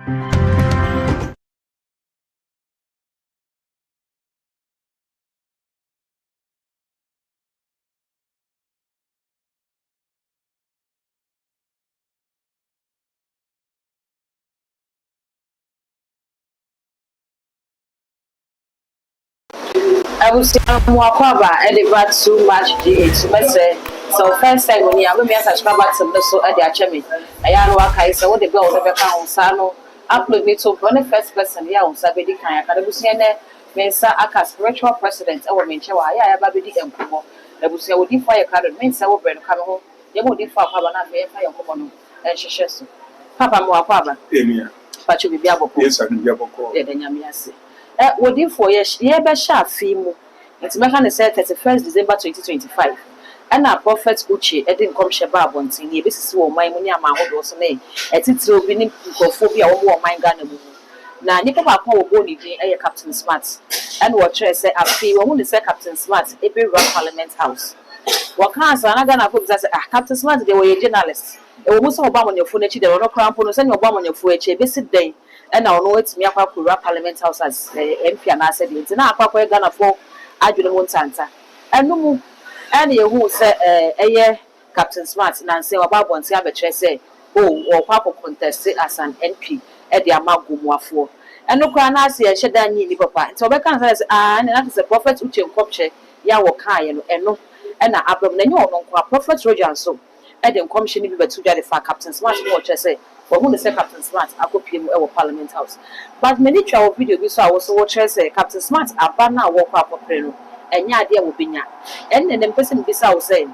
I will say Mwakaba and the too much GH. So first time when you have me as a subscriber to the so at the Achemi. I am Waka is what the girl of the account Sano upload me to one first person here on Sabedi Kaya. Kadabusiane, Mensa Aka spiritual president, our Menchawa, I have Babidi and Kumo. The Busia would defy a card, Mensa will bring come home. They would defy Pabana, Fire Kumono, and Shishesu. Papa Mwakaba, but you be able to. Yes, I can be able to. Then Yamiasi. Would you for years, ye be sharp fimo? It's Mekan said 31st December 2025. And our prophet Uchi, Edin come Sheba Bonting, ye this is what my money amount was a name. At it will be phobia or my gun. Now, Nipa Papa Boni, a Captain Smart, and what say a fee, only say Captain Smart, a big round Parliament House. What can't another put that Captain Smart, they were a journalist. It was also bomb on your furniture, there were no crown on send your bomb on your furniture, visit day. And I know it's me up Parliament House as MP and I said it's not Papa Ghana for I do not Santa. And no more any who say Captain Smart and say about one Sabatre say, oh, or Papa contested as an MP at the Amagumwa for. And no crown I say, I should then need Papa. So I can say, and that is a prophet which you capture Yawakai and no, and I abram the new prophet Roger so. And then commission be to the Captain Smart watch say. For who the Captain Smart, I could pay our Parliament House. But many travel video we saw also watch say Captain Smart, a banner walk up of Preno, and ya dear will be ya. And then the person beside saying,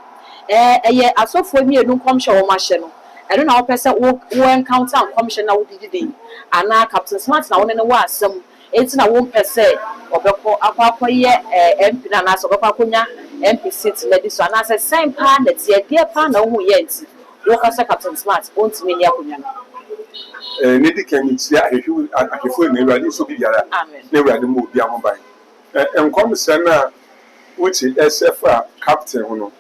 I saw for me a new commission or machine. I don't know how person will encounter commission now did it. And now Captain Smart now in the war some 18 per se or Papa ye MP and as of Papunya MP sits medicine. And I said, same pan that's the dear pan who yet. Look at Captain Smart, won't mean Yakuyan. Nidi can see a few never so be yara. Never the move young by. And come Sana, which is SFR Captain. On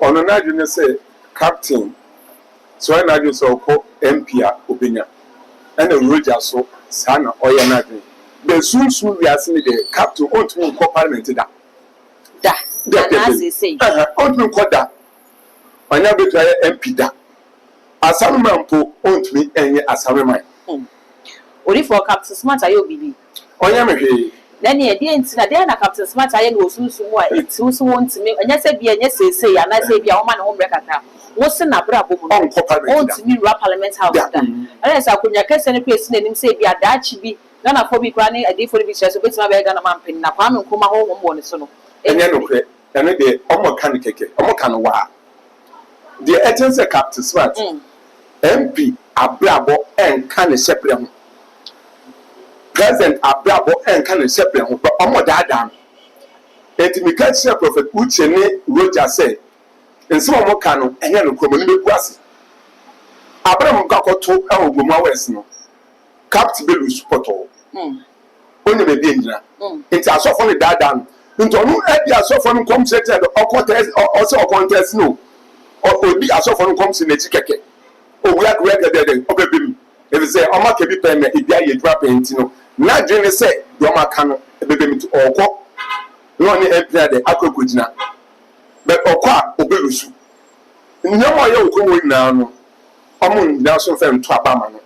another, say Captain. So I know so called MP opinion. And the Roger so Sana or Yanagi. The soon we are seeing the Captain on to Parliament. That say, on to Koda. I never try MP that. As some man po won't me any as some man. Only for Captain Smart, I will be. Oh, yeah, then ye didn't see that Captain Smart, I will soon it's also want to me. And yes, I be and yes, say, and I say, be a woman home record. What's an abrabo on to me, Parliament House. Unless I could not any person and him say, be a Dutch be none of Bobby Granny, a day for the business of my bag and a man pin, a palm and come home on so. And then, and the Omokan cake, Omokan wa. The essence of Captain Smart, MP Abrabo and can separate. President Abrabo and can separate, but Omo Dadam. It me catch a prophet Uchene Roger say, and some more canon and yellow community was. Abraham got to our Guma West. Captain Bellus Poto. Only the danger. It's a soft on the Dadam. Into no idea so from comes at or contest or also a contest no. Or be as often comes in the chicken. Oh, we are greater than Obebim. If you say, oh, my baby pen, if you drop it, you know, not generally say, Yoma can baby to all cock. No only empty the Akokujina. But Okwa, Obelusu. No more you come in now. Amun Nelson Fem to Abama.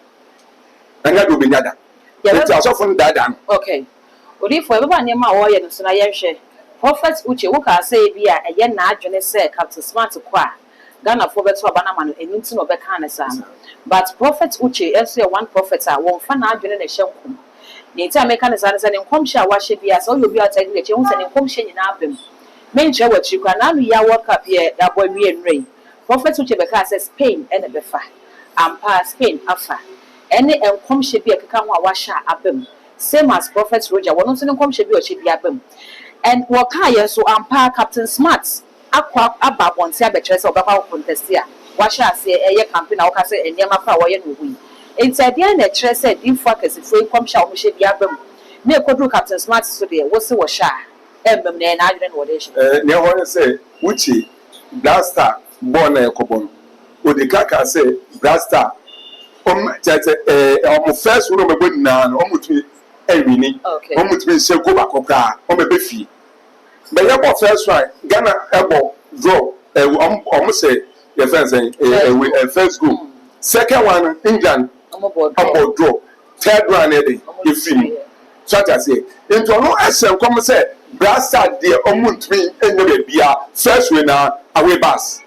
And that will be Nada. It's as often that. Okay. Well, if everyone in my oil, so I share. Prophet Uche, who can say, be a yen not say Captain Smart to qua. Ghana for better Banaman and into no Becanism. But Prophet Uche, as one prophet, I won't find out in a shelkum. The entire mechanism and in Comsha worship as all you be taking the Jones and in Comsha in Abim. Major what you can now ya walk up here, that boy me and rain. Prophet Uche Beca says Spain and a befa. And pass Spain after. Any and Comsha be a Kakama washer Abim. Same as Prophet Roger, one of the Comsha be or she be Abim. And Wakaya so ampa Captain Smart. Aqua about one sabatress of our contestia. What shall I say a campaign? I'll say and Yamafa and we. Inside the end, a tress said, you focus if we come shall we should be abum. Near Quadru Captain Smart today, what's the washer? Emblem, and I didn't know this. Near one say, Uchi, Blaster, born a cobon. Would the Kaka say, Blaster, just first one of my now, almost every knee, almost be so go back or car, or maybe fee. But you first right, Ghana elbow draw, almost say your friends first go. Second one, England, about draw. Third one, Eddie, you feel. So I say, into no essence, come say, Brassa, dear, almost me, and the first winner, away bus.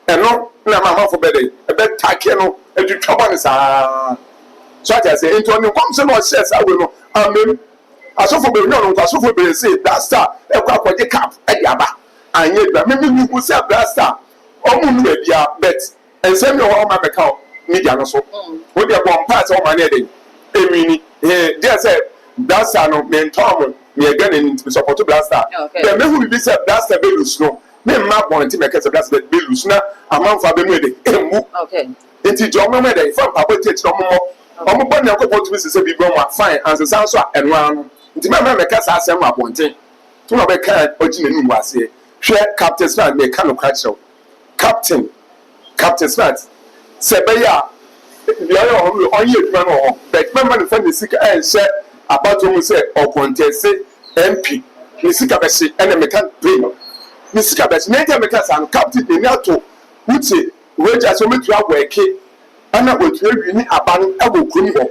And no, mamma for better, a bed takeno, and you trouble is so I say, into no comes and says, I will know. Amen. I saw for no, I saw for say, Brassa, a crap with the cap, at Yaba. And yet, maybe you will say, Brassa, almost maybe a bet, and send your home account, media so. What you want parts of my netting? A mini, dear said, Brassa no, me and Tom, me again in support to Brassa. Then maybe we be said, Brassa be loose no. Me map one to make us a Brassa be loose now. A month for the meeting. Okay. Into your moment, from Papa takes no more. I'm going to go to Mrs. Bigoma, fine, and the sounds and one. Into my mamma, because I send my one thing. To my car, originally was here. Share Captain Smart, me kind of catch up. Captain Smart. Sebaya, the other on you, but remember the family sick and said about whom say or contest MP. Missika Bessie and a mechanic brain. Missika Bessie, Nature Mechas and Captain Inato, would say, wait as you make your work. And I will tell you, I will criminal.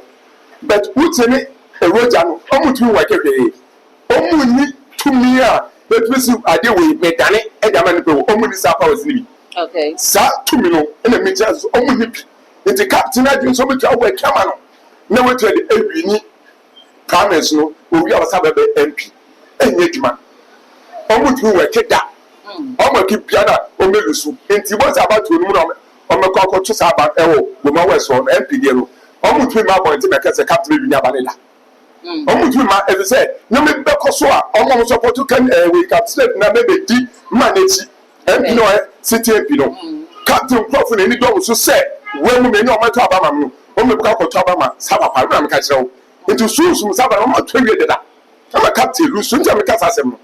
But what's in it? A road, almost two work every day. Only 2 million, but we see I deal with Medani and Amanipo, only Sapa was living. Okay. Sa 2 million, and the majors only in the captain. I do so much our camera. Now we tell the comments no, we have a MP. And yet, man, almost two work that. Almost keep Piana or Melusu. And he was about to know. On the cocoa to Saba, the Mowes on MP. Almost 3 months to make us a captain in Yabanella. Almost 3 months, as I said, no, maybe Becosoa, almost support to can wake up, sleep, now maybe deep manage, and you know, city MP. Captain Crawford and the dog so said, when we may know my Tabama, only Cocoa Tabama, Saba, I'm catching into Susan Saba, I'm not 20 years. I'm a captain, who soon tell me Cassam.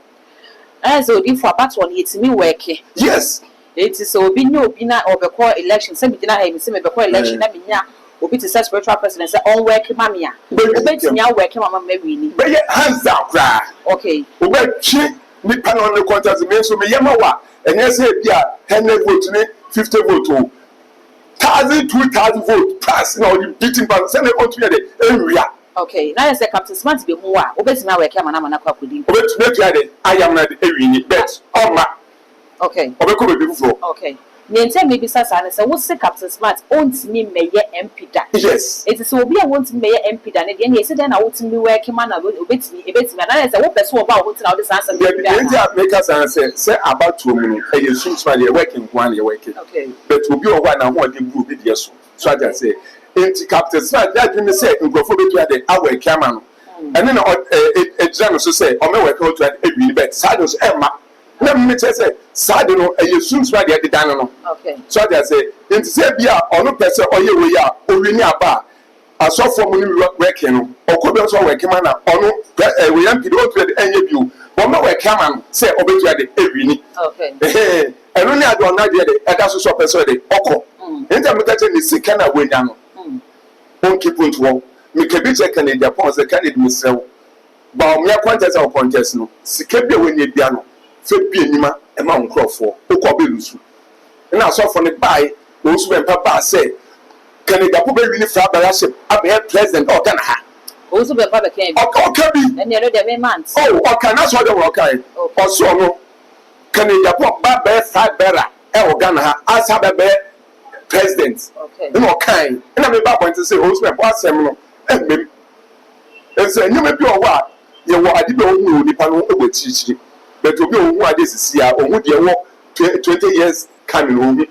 As if for that one, it's me working. Yes. It is so be no bina or the core election, semi dinner, and semi before election, will be to such spiritual person and say, all working mamma. But now working mamma, maybe. But yet, hands down, cry. Okay. Well, she, Nippon on the contest, means to me, Yamawa, and yes, yeah, 10 votes, 50 votes, 1,000, 2,000 votes, pass, no, you beating, but send it out to the area. Okay, now I say Captain Smart be more, obey now, I come and I'm not with you. I am not a bet, oh, my. Okay. Okay. Niente maybe Sasa and say, what's the Captain Smart? Owns me mayor MP. Yes. It is so be I want to mayor MP. And again, yes, then I want to be working man. I will obey me. And I say, what person about what's now this answer? The make us answer say about 2 minutes. And you soon smile, you're working one, you're working. Okay. But to be one, I want to group it. Yes. So I just say, into Captain Smart, that you say, and go for the hour camera. And then a general say, I'm working to a bit. Saddles, Emma. Let me say, Sadino, and you soon try to get the dano. Okay. So I say, in Sabia, or no person, or you we are, or we near bar. I saw for money working, or could also work man, or no, we empty the end of you. But no way, come on, say, obey the every. Okay. And only I don't know the that's also person, the Oko. Intermittent is sick and away down. Don't keep on to walk. Make a bit second in the pons, the candidate myself. But me a contest or contest no. Sikebia when you piano. Febia Nima, a man Crawford, Okobelusu. And I saw from the buy, those when Papa said, can you go really far by us? I'll be president or can I? Also, the Papa came. Okay, and you know the man. Oh, okay, that's what they were okay. Or so no. Can you go back by 5 better? El Ghana, as have a bear president. Okay, no kind. And I'm about to say, oh, my boss, and me. And say, you may be a what? You were I didn't know the panel with teaching. But to be who are this year, or would you walk 20 years coming home?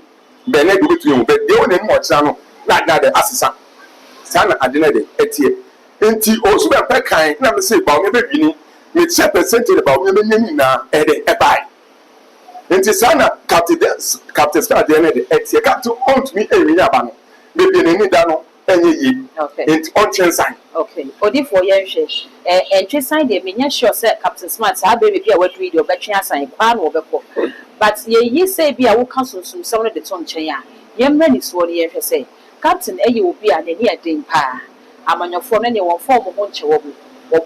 Bennett do it to you, but they only more channel, not that the assassin. Sana, I didn't eat it. Also, I'm kind, let me say about me, baby, with 7% about me now, and a buy. And Sana, Captain Star, the etia, Captain, on to me, a Yaban, maybe any dano. Okay. It's on sign. Okay. Only for years. And sign the minion sure said Captain Smart, I baby, I would read your betting sign, pan over. But ye say, be I will counsel some of the tongue chair. Young men is what you say. captain eyi obi a ne ne den pa amanyofo no ne won form ho nche wo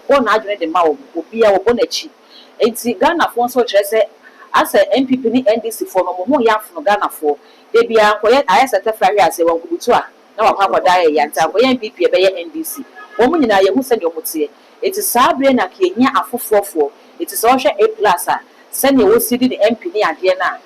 bo na adwene de ma wo obi a wo bo na chi enti Ghana fo so kire se asa MPP ni NDC fo no mo ya fo Ghana fo de bia koye ayese tefrari ase won kubutu a na wa kwa da ya nta koye MPP e be ye NDC wo mu nyina ye hu se de omutie enti sabre na kenya afofofo enti so hwe A+ a se ne wo sidi ni MP ni ade na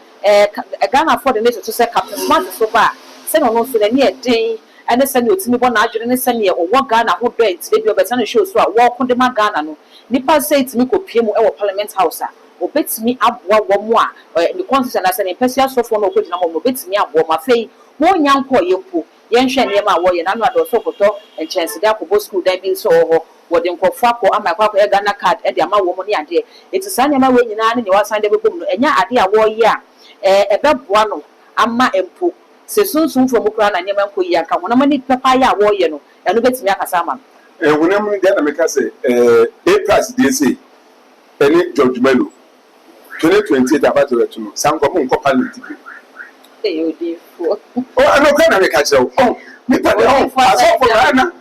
Ghana fo de ne to se captain smart so ba se no no so ne den ene se ne otimi bo na adwene ne se ne owo Ghana ho bent de bi obeta no show so a wo ko de ma Ghana no nipa say itimi kopie mu e wo parliament house a obetimi aboa wo mu a ni constitution na se ne pesia sofo no okodi na mo obetimi aboa ma fei mo nyanko yempo yenhwe ne ma wo ye na no ado so koto enchense de akobo school dan bi so ho wo de nkofo akọ amakwa akọ Ghana card e de ama wo mu ne ade eti sa ne ma we nyina ne wasan de bebom no enya ade a wo ye a ebeboa no ama empo se sunsun fo mu kra na nyema nko yi aka wona mani papa ya wo ye no eno betimi akasa ama wona mu de na meka se A+ dey say any George Melo 2028 about to no sanko mu nko parliament bi odifo no kana meka kire o mi pa de o asofo na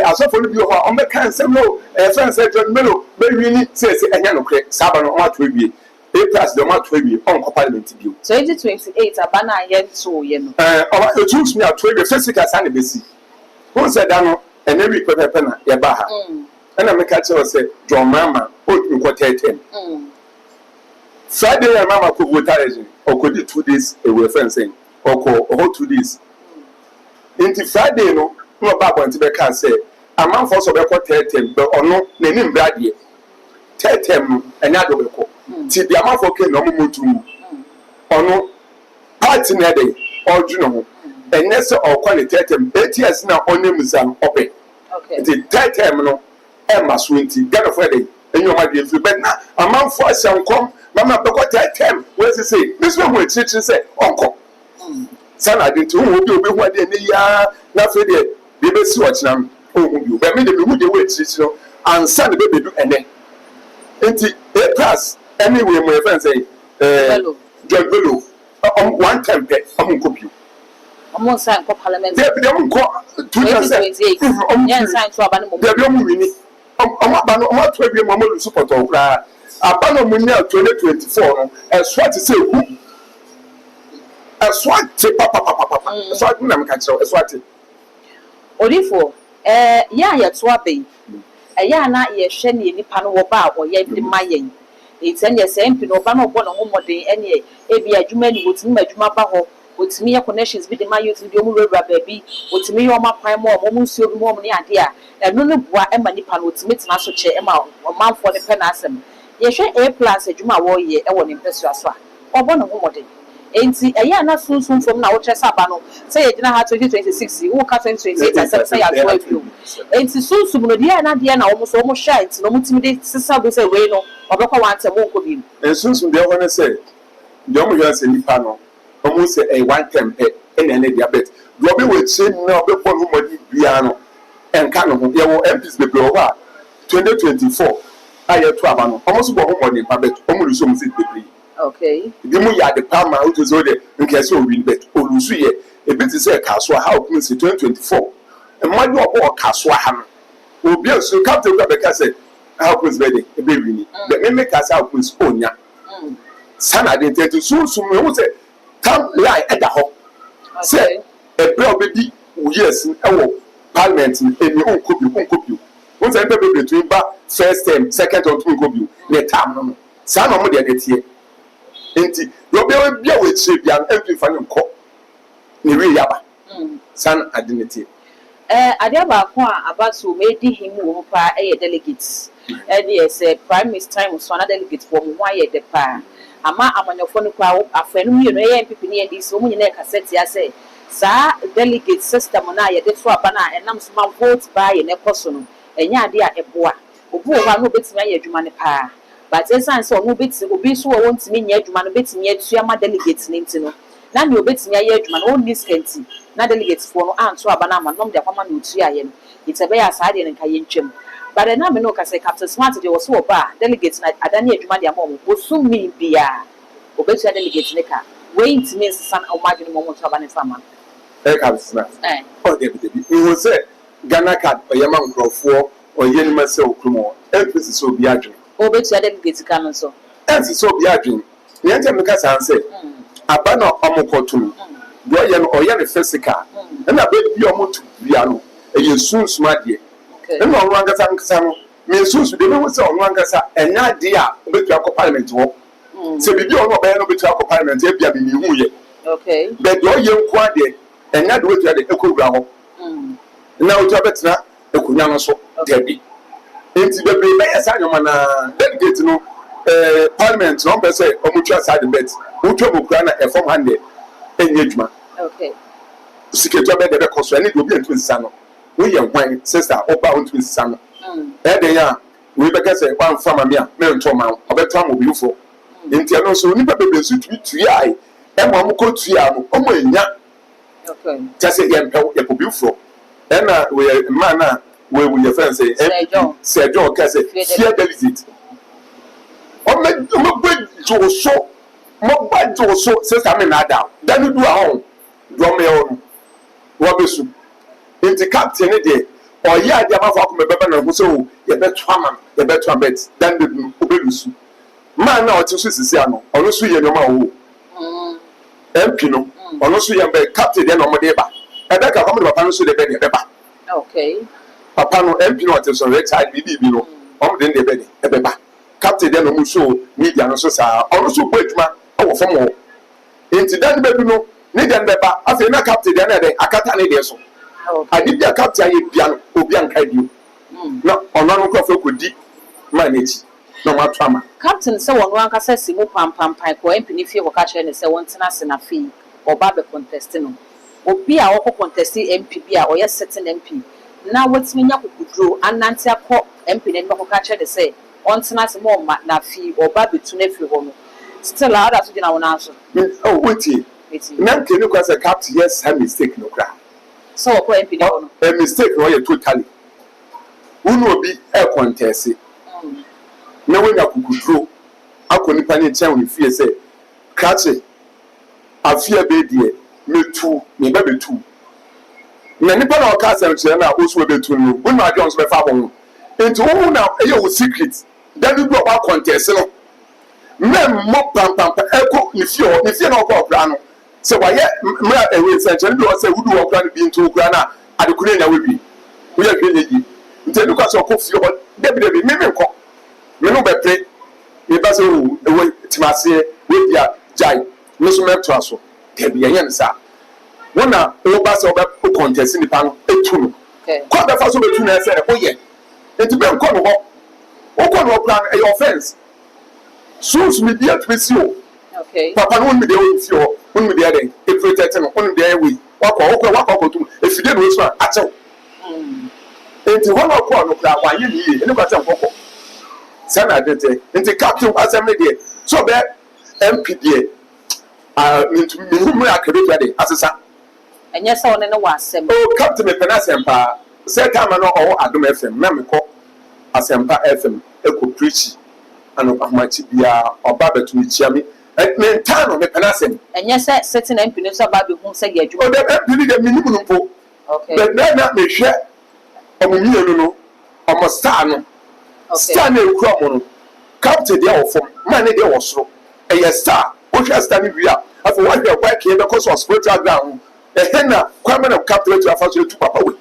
asofo no bi ho o meka nsem no friend say George Melo be wi ni say enya no kre saba no ma to ewie A+ de ma to ewie on ko parliament bi 2028 abana yento ye no o choose me to ewie physical san be si who said that no and every pepe na ye ba ha na meka kire say John Mama o nko 10 Friday and Mama could go television or could 2 days away friend saying or 2 days. Into Friday no back on to can say a man for so record 10 but or no name Brady 10 and other record. See the amount for no more to or no party day or you know and yes or quality 8 years now on name is open. Okay. The 10 no Emma Swinty get a Friday and you might be free but now a man for some come. Mama beko 10 where say this one we teach say onko sana de to wo bi obi hu ade ni ya na fe de be be si ochina ohun bi be me de hu de we teach no ansa de be do ene enti A+ anyway my friend say George Bello 1 time pe nko bi omo sign ko parliament de nko 2028 yan sign to aba no mo de bi omo wini omo aba no omo to bi mo lu support okra abano munya 2024 no eswat say hu eswat papa eswat na meka kire eswat odifo ya to abai ya na ye hwe ne nipa no wo ba o ye de mayen eten ye se mpi no ba no bo no homoden ene e bi adwuma ni wotimi adwuma ba ho wotimi ye connections bi de ma youth bi o mu rewra ba bi wotimi ye o ma kwan mo mo nsuo bi mo ne ade a eno no bua e ma nipa no wotimi tena so che e ma o manfo ne pe na asem ye hwe A+ adwuma wo ye e wo ne mpesua so a obo no homoden enti eya na sunsun fom na wo tre saba no say ye gina ha 2026 wo ka 2028 say ya to afiu enti sunsun no de na de na wo so wo hwa enti no mutimi de sisa go say we no obekwa wante mo nko bi sunsun de ho ne say de mo hwa say nipa no omo say e 1 tempe ene ne diabetes do be we chi na obekwa no modi bia no enka no ho ye wo MPs be ho a 2024 aye to aba no omo so bo ho modi pa bet omo lu so mo sit be. Okay. The mu ya the palm out to so the nkese o win bet olusu ye e bit say kaso how can 2024 e ma do o kaso ha no obi so captain go be say how can be dey e be win but me make us how can onya sana dey to so me wo say come lie e da ho say e bre obedi years e wo parliament e ni onkobi wo say be between ba first term second term onkobi the term no sana mo dey tie enti yo be bia we che bia every fan nko ne wi yaba san identity ade ba ko a abaso medi him wo pa delegates yes prime minister time so na delegate for mo wa ye de pa ama amanyofo no kwa afanu mi no ye MPP ne ndi so mo nyina cassette ya say sa delegate system na ye de so aba na enam so ma vote ba ye ne koso no enya ade a eboa obu o wa no betimi aye adwuma ne pa but esan so no beti obi so wo ntimi nya adwuma no betimi atua ma delegates ne ntino na ne obetimi aye adwuma no oni skenti na delegates for no anto aba na ma nom de kwama no tua ye no itebe ya sa de nka ye ntwem but na me no ka say Captain Smart de wo so oba delegates na adane adwuma de amom wo sumi bia obetua delegates ne ka we ntimi san o madwene mo to aba ne fama Ekabisna. Oh, David. He was say Ghana card or Yaman Crawford or Yen Marcel Kumo. Emphasis so be a dream. Oh, but you didn't get canon so. Emphasis so be a dream. The answer because I say, Abana Omokotum, Boyan or Yan Fessica, and I bet you almost piano, and you soon smart ye. And no longer some me soon to do so longer and idea with your parliament. So we don't know better with your parliament, if you have been okay. But your young quaddy and not with the echo gravel. Now, Jabetna, the Kunano so Debbie. Into the baby, Simon, delegate no parliament, no better say, or much outside the bed, who trouble Grana a 400 engagement. Okay. Secret job at the cost, and it will be a twin son. We are one sister, or bound twin son. There they are. We began say, one from a mere, Mary Toma, or better time will be for. In Tiano, so never be suit to eye. And one could see our own young. Okay. Just say, young people, beautiful. And we are man where we are friends say, Sir John Cassett, fear the visit. Oh, my good, so, more bad to so, says I'm in Adam. Then you do our own. Draw me on Robinson. In the captain a day, or yeah, the amount of my baby, and so you better bet than the Ubelusu. Man, now it's Siciano, or no sweet no more. Empino, or no sweet captain, then on my deba. And that can come to Papa so the bed. Okay. Papa no Empino at the red side, you know, on the bed, a beba. Captain, then no so media, no so, also wait, man, oh, for more. Into that baby, no, need and beba, I feel not captain, then I can't any so. I did the captain, piano, Obian guide you. No, on one coffee could deep manage. No more trauma. Captain, so one can say, Simo Pam Pike, or Empini Fee or catcher and say, one tennis in a fee, or Barber contesting. Or be our contesting MPB or yes, certain MP. Now, what's me up could draw, and Nancy Pop MP and no catcher to say, one tennis more na fee or Barber to nephew home. Still, I'll have to do our answer. Oh, wait, now can you cause a captain? Yes, have mistake no cry. So, a mistake, no, you're totally. Who will be a contest? No one could draw. I couldn't panic with fear, say, catch it. I fear baby, me too, me baby too. Many people are casting now, also be to you. When my Jones were found into who now a secret, then you go about contest. Men mock pam echo if you're not called Grano. So why yet, away such and do say, who do a plan being to Grana at the Korean will be. We are really. Until you got so coffee, Debbie, maybe call. Me no betre me ba so we timase we dia jai me so metro so te bi yen sa wona o ba so be contest ni pa no etu no ko be fa so betu na se o ye enti be nko no ho o ko no plan e offense so me dia twesi o okay papa no me dia o fi o me dia den e protect no on dia we wakọ tu e fi de no so a chew enti wona ko no kra wa ye ni e ni ba se nkoko Sana dete into captain assembly there so be MP there into me akere there asesa enye se one no wasem oh captain me pena sempa say time no o Adom FM na me ko asempa FM eko preach ano amachi bia oba betu mi chia mi me time me pena sem enye se certain MP no so ba be hu se ge adwuma o de MP ni de minimum no po okay but na me hwe omumienu no omo star no star na ekura mo no captain dey of man dey osoro e yes star o hwe star ni bia afọ wa hwe kwa ke because of spiritual ground e hena kwa me na captain to afa so tu papa we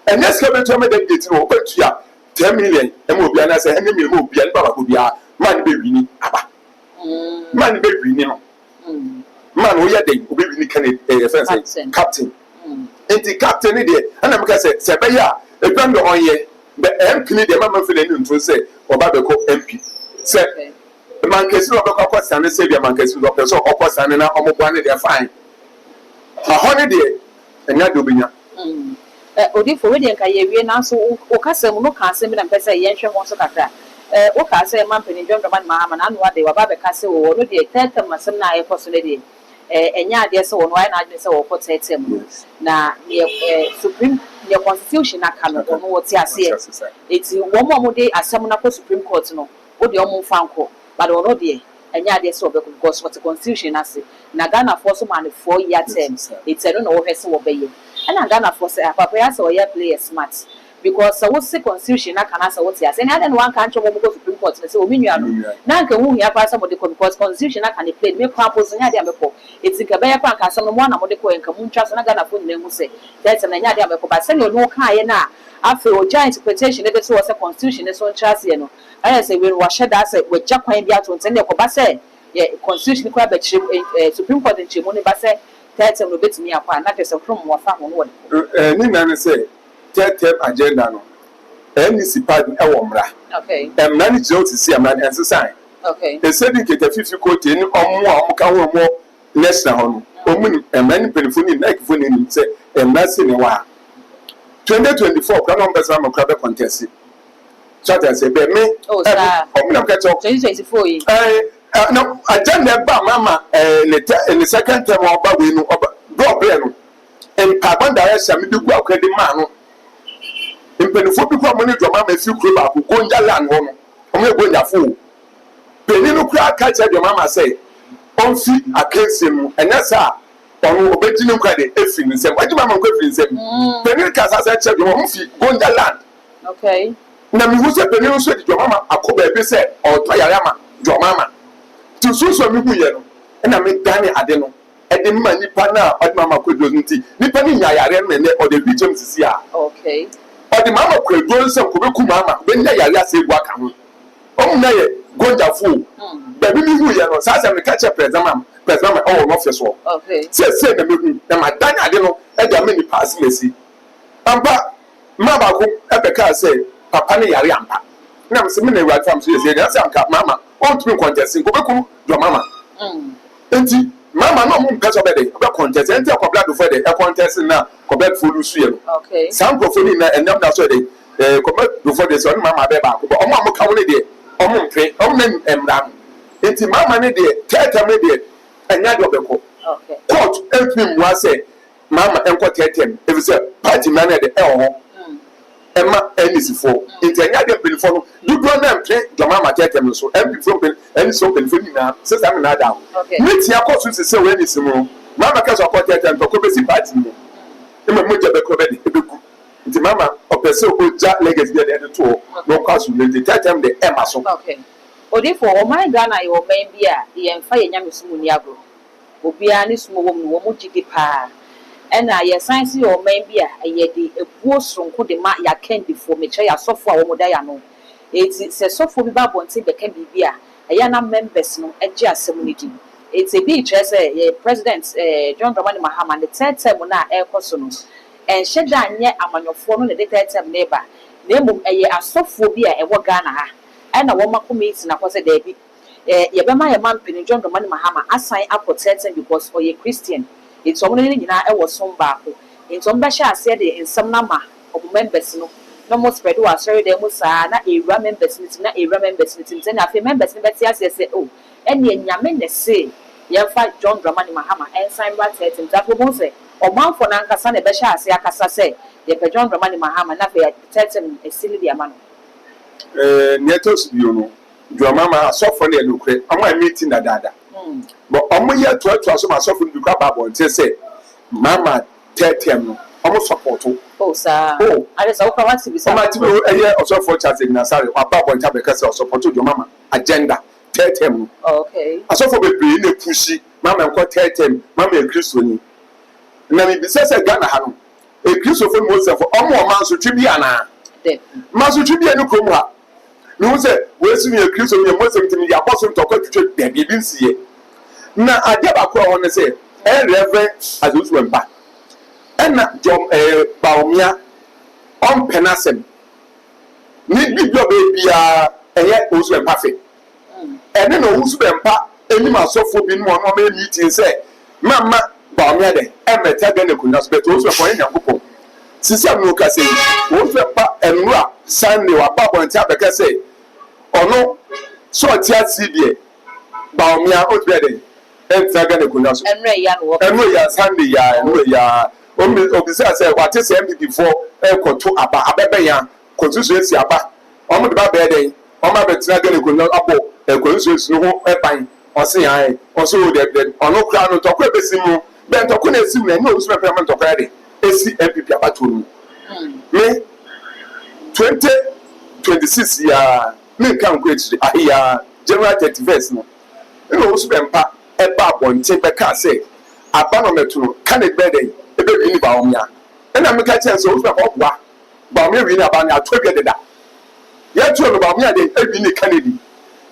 and next come to me dey get no obetu ya 10 million e mo bia na say ene million mo bia ni baba ko bia man be wini aba man be wini no man o ya dey obe wini kan e friends captain enti captain ni dey ana me ka say be ya e brand on ye the MP the mama feeling to say oba be ko MP say man kesi no be ko kwasa ne say be man kesi no be so okwasa ne na omogwa ne dey fine a honey dey enya do binya odi for we dey nka ye wie na so o kasa mu no ka asem na pese ye hwe ho so kakra o ka say man pani dwom dwom ma ma na no ade wa ba be kase wo no dey tete masem na ye koso ne dey enya ade se wo no ai na ade se wo ko tete mu na supreme the constitution na kame ono woti ase eti wo mo de asem na ko supreme court no o de omo fanko but ono de and yeah, they saw because what the constitution has na Ghana for some man 4 year terms. It's a no over so obey. And I Ghana for say papa so yeah play smart. Because what's the constitution I can answer what yes. And then one country will go Supreme Court and say, now can we have somebody because constitution I can play me purpose and idea before. It's in Cabaya Park and some one of the coin come trust and I got a phone name say that's an idea before. But send your no kind now. After a giant interpretation, it was a constitution, it's on trust, you know. I say, we wash that with Jack and the out and send your Cobasa, yeah, constitution crab at Supreme Court and Chimoni Basse, that's a little bit me upon that is a from more family. Nina say, third agenda. Any sipad ewomra. Okay. Many jokes to see a man and society. Okay. They said you get a 50 quote in or more less than a many penny like phone in say, and that's in a while. 2024 Crown Besama Crabbe contest. Chat and say, me, oh, sir, I'm not catch up 2024. No, I done that by Mama in the second term of Babino, Bob and Papan direction, me do go credit man. In Penifo money to Mamma, if you could go in the land home, only going to fool. Penino crack catch your Mamma say, on feet against him, and that's how. On obeying credit, everything is what Mamma Griffin said. Penny Casa said, your home feet go in the land. Okay. Now, who said Penny said, your Mamma, a cobe said, or Tayama, your Mamma. To so so me yeno and I make Danny Adeno. And the man Nipana or Mamma could do Nipani Yaren or the region to see. Okay. Or the Mamma could do some Kubeku Mamma when Yaya say Wakam. Oh, nay, Gonda fool. Baby, who yano, Sasa me catch up Presamam, oh, office. Okay. Say the meeting, and my Danny Adeno, and the many pass Messi. Ampa, Mama, Epeka say, Papani Yariampa. Now, so many right from Susie, that's Mama. On to contesting, go back to your Mamma. And Mamma, no more catch up a day, about contest, and tell Coblet before they are contesting now, Coblet full swim. Okay. Some profiling and now that's why they Coblet before they saw Mamma Beba, but Mamma County, Omen and Ram. It's Mamma, Tata Media, and Yadobeko. Okay. Court, everything was say, Mamma and Quatetem, if it's a party man at the L. Emma Ennisifo, into another before you don't have play your mamma take them so every broken and so painful now, says I'm not down. Okay. Meet your course to say when it's more. Mamma can support that and talk about party. Emma Muja the mamma of the so good Jack leggings get at the tour, no cause you will detect them the Emma so. Okay. Or therefore, my Ghana, your main beer, the Empire Yamis Muniago. Obianis Momuji pa. And I science your main beer, a yeti a post from Kodema ya candy for me, chair software or Modayano. It's a software Bible and say the can be beer, a yana members no a just community. It's a beach as a president, John Dramani Mahama, the third time when I air personal. And shed down yet among your phone, the third time neighbor. Name a software beer and what Ghana. And a woman who meets in a was a David. Yabama, man, Penny John Dramani Mahama, assign up for certain because for a Christian. It's only in I was some back. In some Basha said in some number of members, no more spread was sorry, there was not a remembers, not a remembers, and I remember yes, say, oh, and the Yamen say, you fight John Dramani Mahama and sign right heads and that will say, or Mount for Nanka San Basha, say, Akasa say, the John Dramani Mahama, not a silly amount. Netos, you know, your mamma saw for the Lucre, on my meeting that dada. But almost year 12 to myself in the crab and say, Mamma, tell him, almost support. Oh, sir. Oh, I just hope I want to be some a year or so for chatting Nasari or Papa and Tabacas or support your mamma agenda. Tell him. Okay. I saw for the being a pushy, Mamma and quite tell him, Mamma and Christian. Now, if it says a Ghana, a Christopher Moses for almost Masu Tribiana. Masu Tribiana Kuma. No, sir, where's your Christian Muslim to the apostle to go to the didn't see it. Now, I never call on the say, Reverend as who's went back. And not John Baumia on Penasem. Need be your baby, and yet who's went perfect. And then who's went back, and you must so being one of my meetings say, Mamma Baumia, and the Tagan could not spend also for any couple. Sister Nuka say, who's went back and rock, Sunday or Papa and Tabaka say, or no, so it's CBA. Baumia, what's better? And Tagan could not. And we are Sunday, and we are. Obisa say what is MD before to aba abebe constituency aba omo de ba be den omo be tina gele ko abo constituency no ho eban ɔse ae ɔse wo de ɔno kora no ntɔkwa bɛsi mu bɛn ntɔkwa na esi mu na ɛnyɛ osu pɛpɛ ma ntɔkwa de esi MPP abatoɔ mu me 2026 ya me nka nkɔ akyiri ahia January 31st no ɛna osu bɛmpa ɛba abɔnten bɛka sɛ aba no mɛto no Kennedy bɛdɛ ɛbɛwi ni baawɔmia ɛna meka kyɛn sɛ osu bɛmpa ɔboa baawɔmia wi ni aba no atɔ dwa deda yɛtuo no baawɔmia de ɛwi ni Kennedy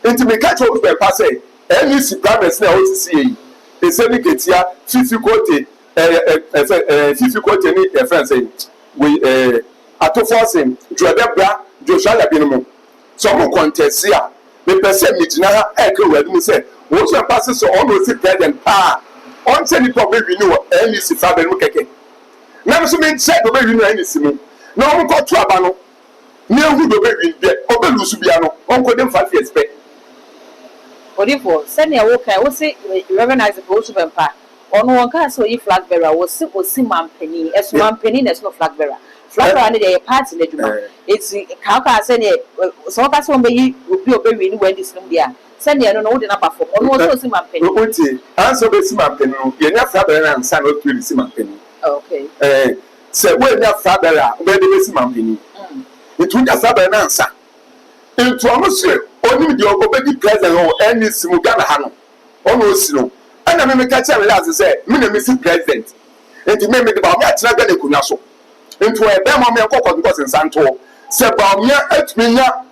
nti meka kyɛn osu bɛmpa sɛ NEC primaries na wɔsisi yi eseni ketia fifi kote fifi kote ni friends yi we atofo Dwebra Joshua Labinom so mo contest a me pese me gyina ha e ka wadu mu se wo so pass so on no si president pa on se ni problem wi ni wo NEC fa be mu keke na so me check do be wi no NEC mu na on ko to aba no ni ehu do be wi be obelusu bia no on ko dem 5 years pe Odifo send ya woka wo se recognize the Osu Bempa ono won ka so yi flag bearer wo se osi mampani eso mampani na so flag bearer ne dey party na dwuma eti ka se ne so ka se won be yi obi obewi ni wendi slim dia send ya no wo de na perform ono wo osi mampani oti anso be si mampani no ye nya flag bearer na nsa no tu si mampani okay se we nya flag bearer we de be si mampani etu nya flag bearer na nsa etu ono se onim di obedi president o NEC mu Ghana ha no ono osi no ana me ka cha me last say me na me si president enti me de ba me atena Ghana kunya so enti we be ma me kokko because nsanto se ba me atumi nya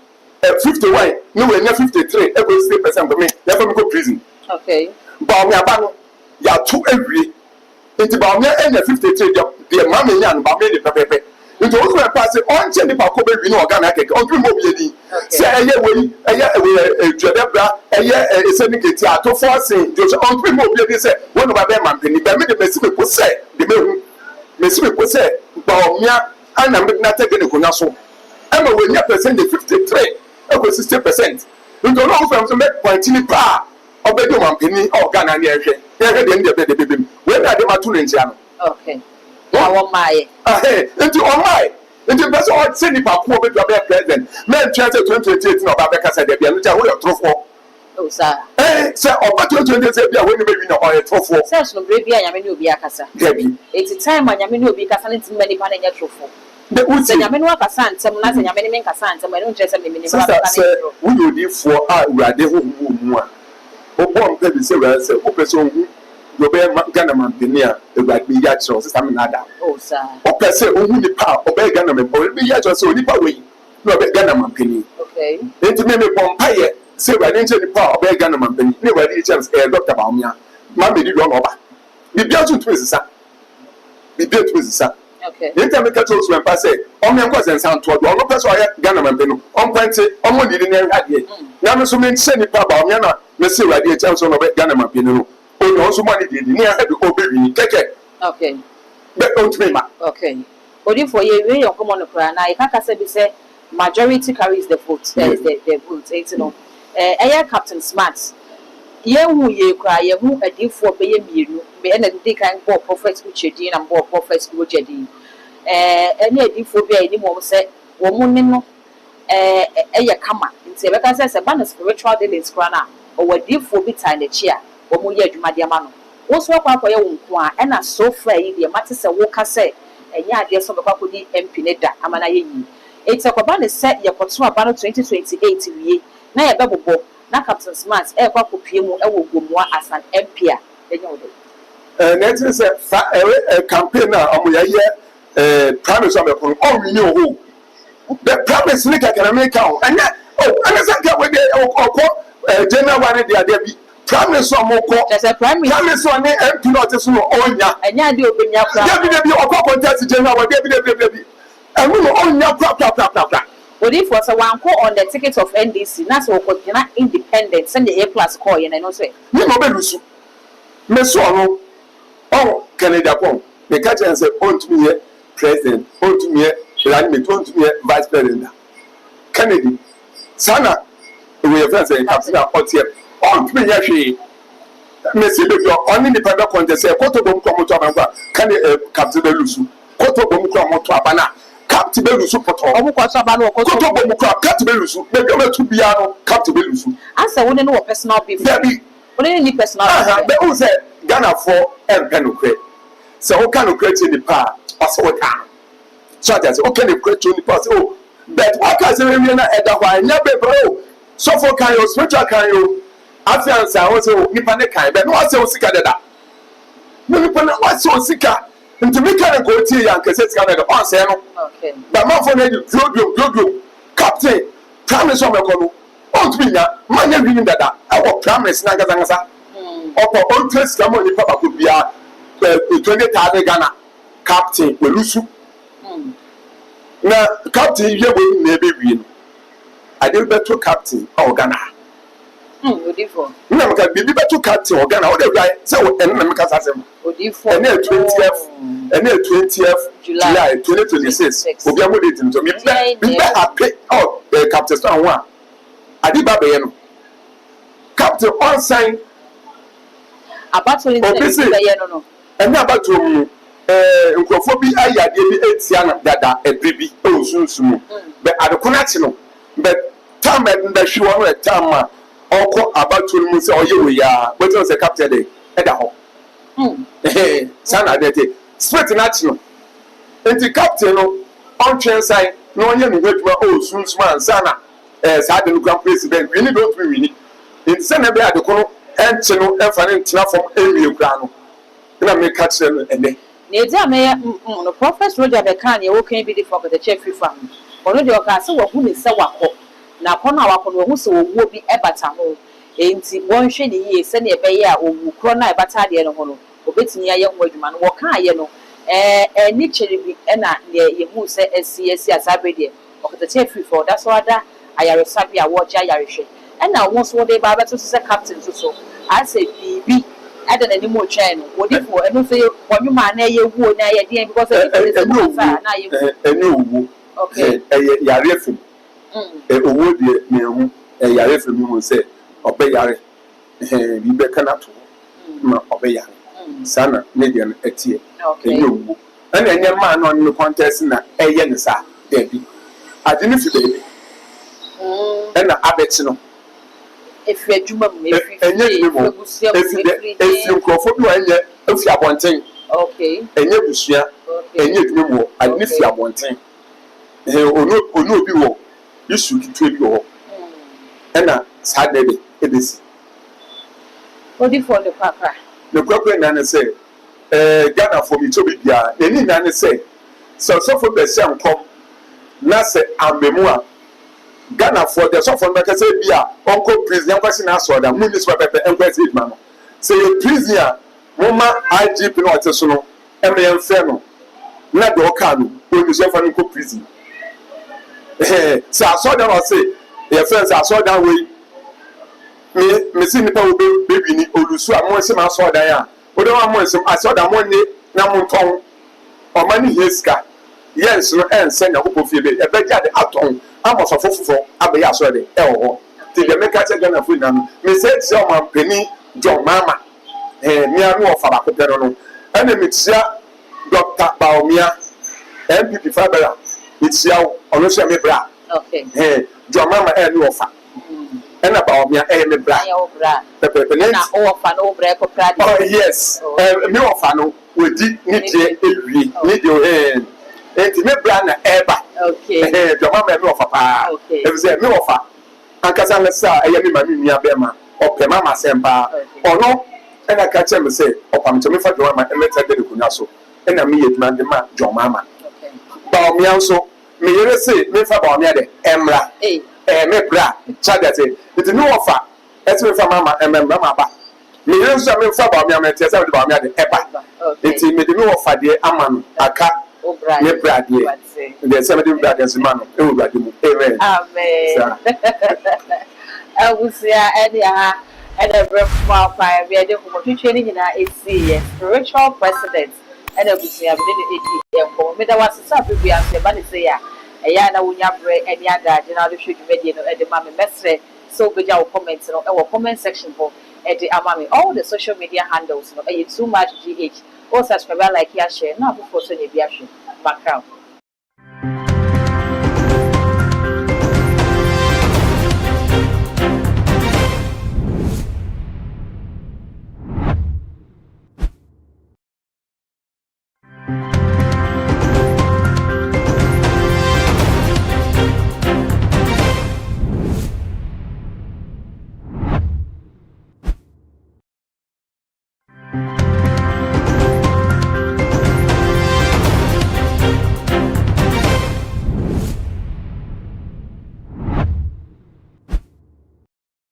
51 no we nya 53 e go 60% for me let me go prison okay ba me aba no ya to awie enti ba me nya 53 de ma me nya no ba me de pepepe nti o so pass on che ni pa ko be wi no Ghana keke on tumi mo bi edi se eye Dwebra eseni keti ato forcing Joshua on tumi mo bi edi se wonu ba be mampani ba me de mesi me ko se de mehu mesi me ko se ba omia ana me na take ne konya so ama we nya percent de 53 e ko 60% nti o no so me point ni pa obedi mampani o Ghana na ehwe de ndebe de bebem we na de matu ne ntia no okay Awo mai. Into on my. Into person what say ni pa ko be president. Men 2028 no ba be kasa de bia no ja wo your trofo. Oh sir. Say oba 2028 bia we ni be wi na o your trofo. Say so bre bia nyame ni obi akasa. Debi. Eti time nyame ni obi kasa ne tim mani pa na nya trofo. De uti. Say nyame ni akasa ntem na say nyame ni men kasa ntem no nche say me ni ba ka say wo yo di fo a urade ho mu a. Obo mpe bi say urade say o person hu you be Ghana mampani a egba bi ya chiro se sam na da oh sir o pese ohun ni pa o be Ghana mampani bi ya chiro se oni pa we no be Ghana mampani okay enti me pompa ye se egba ni nche ni pa o be Ghana mampani ni egba ni chance Dr. Baumia ma me di do no ba bi bia tun tu sisa bi bia tu sisa okay enti me ka to so empa se o me nko sensan to do no pese o ye Ghana mampani o mpante o mo di ni ade na me so me nche ni pa Baumia na me se egba di chance no be Ghana mampani no o no so money di ni a be obewi keke okay be don't me ma okay Odifo ye we yon come on kra na e kaka say be say majority carries the vote the vote you know Captain Smart ye hu ye kra ye hu adifo be ye mienu be na dey kan go prophet uchedi na go prophet uchedi ene adifo be ani mo say wo mu ne no kama nti be ka say ba na spiritual dealings kra na o wadifo bi tan na chi a wo ye adwuma de ama no wo so kwa ye wo nko a na so fra yi de mate se wo ka se enya ade so be kwa kodi MP ne da amana ye yi eti kwa ne se ye kwoto aba no 2028 wie na ye bebobo na Captain Smart kwa kopie mu wo gomua asan MP a enya wo de na eti se campaign na omo ye promise am ko o wi ni o the promise ni ka kana make out anya ana se ka we de okọ general one de ade bi promise omoko there's a promise on MP not so onya enya de obenya pra de bi okọ contest general one de bi enu no onya pra Odifo so wanko on the ticket of NDC na so okogina independent send the A+ call ye na no so ni no be lusu me so no oh Canada pon me ka chen say on to me president on to me running on to me vice president Kennedy sana we have friends say captain otie on to me ya hwe me see be on independent contest say koto bom ko moto abankwa kan captain be lusu koto bom ko moto abana captain be lusu poto omo kwa so aba no koto bom ko captain be lusu me be to bia no captain be lusu answer woni no personal beef Debbie Only any personal. But who said Ghana for and Penukre? So, who can create in the power? Also, what can? So, that's okay, the create in the past. Oh, but what can say, at the why, never, bro. So, for can you, spiritual can you? I feel I was a Nipane kind, but what's so sick at that? No, what's so sick at? And to make a go to you and cassette Canada on Sano. Okay. But my phone, you, Captain, promise on my call. Oh, me now, my name that I will promise Nagazanga. Or on test, come on, the papa could be a 20,000 Ghana captain, will lose you. Now, Captain, you will maybe win. I did better captain or Ghana. No, can be better captain or Ghana, whatever. So, and America's as him. And then 20th July 2026 will be able to me. Be happy. Oh, the captain one. I did Babayano. Captain on sign. About to no. And now about to Nkrofobi aya de etiana dada ebribi o sunsumu. But at the connection. But time and the show on a time. Oko about to mu say oye we ya wetin say captain dey eda ho sana dey spirit national enti captain no on train side no onye nu hweduma o sunsuman sana sa de no grand president we need don't we need enti sana be adekono enche no emfa ne ntina from area kra no na me catch no ene na edi me no Prophet Roger Bekan ye wo kan bi dey for the chef family ono de o ka se wo hu ne se wakọ na kono awakọ no hu se owo bi ebata ho enti won hwe ne yie se ne ebe ya owu kro na ebata de no ho no obetini aye ho adwuma no wo kan aye no ni chere bi na ye hu se asi asabe de okete chef for that's why da ayare sabi a wo ja ayare hwe na won so de ba beto se captain so I say bibi ada na ni mo twa no wo di for eno se wonwuma na ye wu na ye de because it is na ye wu okay yare fim owo de me hu yare fim mu se obe yare bi be kana to ma obe yare sana ne de etie owu ana enye ma no no contest na eye ne sa de bi ade ne fi be ana abeti no if you juma me if you crofo bi enye efi abonten okay enye busua enye dwuma mo ade ne fi abonten ono obi wo isu kitwe bi wo na sa de be ebesi odi for the papa the kwakwa na say Ghana for me to be bia eni na say so for be say ankom na say amemu a Ghana for the so for me say bia onko prison kwasi na so da mu ni so pepe enkwasi ma no say prison mama IGP no ateso no emem fe no na do ka no oni so for no prison so da no say your friends are so that way me see nipa wo baby ni olusu amon se ma so dan a o de amon se aso da mon ni na mon ton o ma ni heska yes no ense na ko fie be e be ja de aton amoso fofofo abe ya so de e ho ti de me ka che Ghana fu na me se ti o ma peni John Mama mi anu o fa ba ko pero no ene mi tia Dr. Baomia MPP Fabera mi tia o no se me bra okay John Mama enu ofa ena Baomia me bra pepe na ofa no bra ko pra oh yes me ofa no wedi ni die ewi ni de enti me bra na eba okay John Mama me ofa pa e say me ofa ankasa na sa eye me ma mi nua be ma ope mama sempa ono ena ka che me say opam che me fa John Mama emeta de kunya so ena me yeduma de ma John Mama okay Baomia so me yere say me fa Baomia de emra me bra chada say it no offer et me fa mama mama ba me yere so me fa Baomia me tie say de Baomia de eba it me de no offer de aman aka me bra de say me de bra de man e wo bra de mu amen abusia edia and a breath for fire we are doing for training in our spiritual president and abusia be the e me da was say be am say ba ni say ya eya na wonya bre eni ada general hwe dwumadi no e de ma me mesre so be ja comment no e wo comment section for e de amame all the social media handles no e too much gh or subscribe like ya share na before so ne bi ahwe background